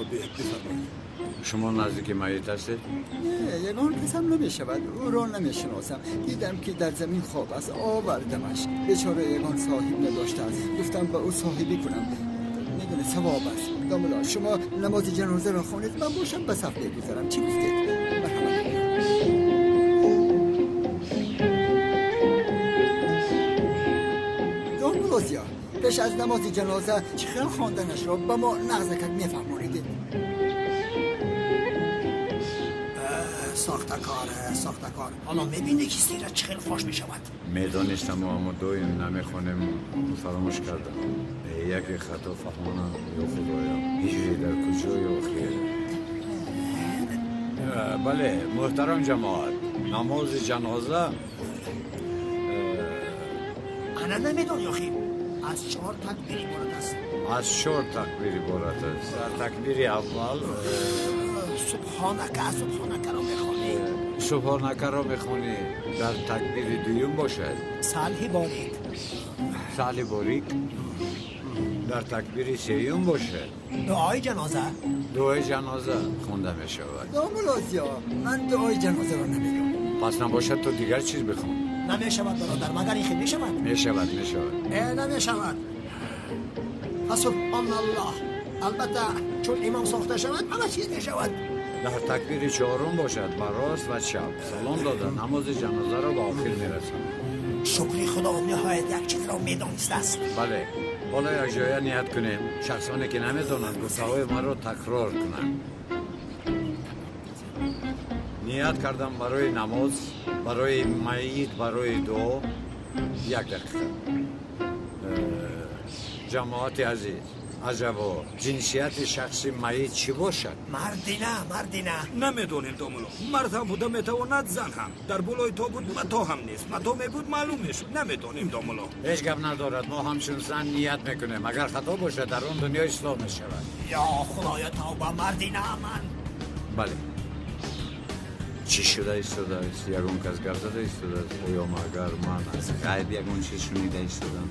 بفرمایید. شما نزدیک میت هستید؟ نه، یگان کسم نمیشود. او را نمیشناسم. دیدم که در زمین خواب است، آوردمش. بیچاره یگان صاحب نداشته است. گفتم به او صاحبی کنم. میدونه ثواب است. داملا شما نماز جنازه را خوانید، من باشم به صف بگذارم. چی گفتید؟ مرحمت. داملا پیش از نماز جنازه چخیل خواندنش را به ما نغزکک میفهمونید. ساختکار حالا میبینه که سیره چخیل خوش میشود. میدانستم اما دویم نمیخونیم فراموش کردم. یکی خطا فهمانم یا خدایا هجری در کجای آخیر. بله محترم جماعت، نماز جنازه انا نمیدونی آخی از 4 تکبیر عبارت است. از 4 تکبیر عبارت است. در تکبیر اول سبحانک را میخوانی. سبحانک را میخوانی. در تکبیر دوم باشد سالی باریک. در تکبیر سیوم باشد دعای جنازه خونده می شود. داملا من دعای جنازه را نمیگم. پس نباشد تو دیگر چیز بخون. نمیشود برادر، مگر این خیلی میشود؟ میشود نمیشود. سبحان الله. البته چون امام ساخته شود همه چیز میشود. در تکبیر 4 باشد بر راست و چپ سلام دادن نماز جنازه را به آخر میرسند. شکر خدا نهایت یک چیز را میدانسته است. بله، حالا یک جای نیت کنیم شخصانی که نمیدانند گفته‌های ما را تکرار کنند. نیت کردم برای نماز، برای میت، برای دعا. 1 دقیقه. جماعت عزیز، عجبا جنسیت شخصی میت چی باشد؟ مردینه. نمیدونیم داملا. مرد هم بوده میتواند، زن هم. در بالای تا بود متا هم نیست. متا میبود معلوم میشد. نمیدونیم داملا. هیچ گپ ندارد. ما همچون زن نیت میکنیم. اگر خطا باشه در اون دنیا اصلاح میشود. یا خدایا توبه. مردینه من. بله. چی شده ایستاده است؟ یگون کس گپ زده ایستاده است؟ یا مگر من از غیب یگون چیز شنیده ایستادم؟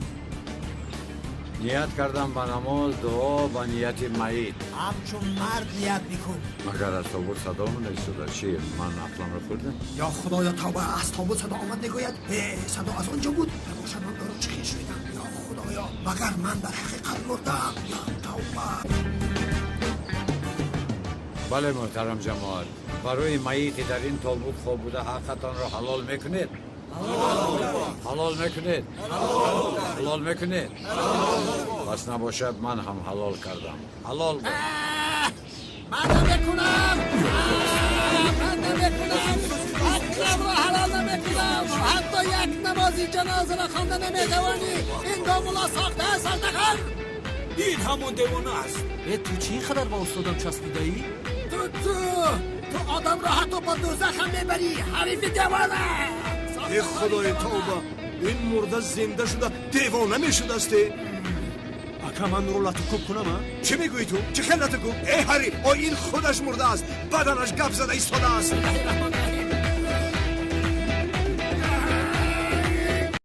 نیت کردم به نماز، دعا و نیت میت. همچون مرد نیت میکن. مگر از تابوت صدا من ایستاده چی؟ من عقلم رو خوردم؟ یا خدایا توبه. از تابوت صدا آمد نگوید صدا از آنجا بود. بباشد من دارم چی شنیدم. یا خدایا مگر من در حقیقت مردم. یا توبه. بله محترم جماعت، برای میتی در این تابوت خواب بوده حقتان را حلال میکنید؟ حلال میکنید؟ بس نباشد من هم حلال کردم. حلال بود. من نمیکنم. اکرم را حلال نمیکنم. حتی یک نمازی جنازه را خوانده نمیتوانی. این داملا ساخته سرتخل. این همون دیوانه است. تو چی خبر با استادم چسبیده ای؟ تو آدم را حتی با دوزخ هم میبری. حریف دیوانه. ای خدای توبه، این مرده زنده شده دیوانه میشده است. اکا من رو لطکوب کنم. چه میگوی تو؟ چه خیلی لطکوب؟ ای حریف، این خودش مرده است، بدنش گپ زده ایستاده است.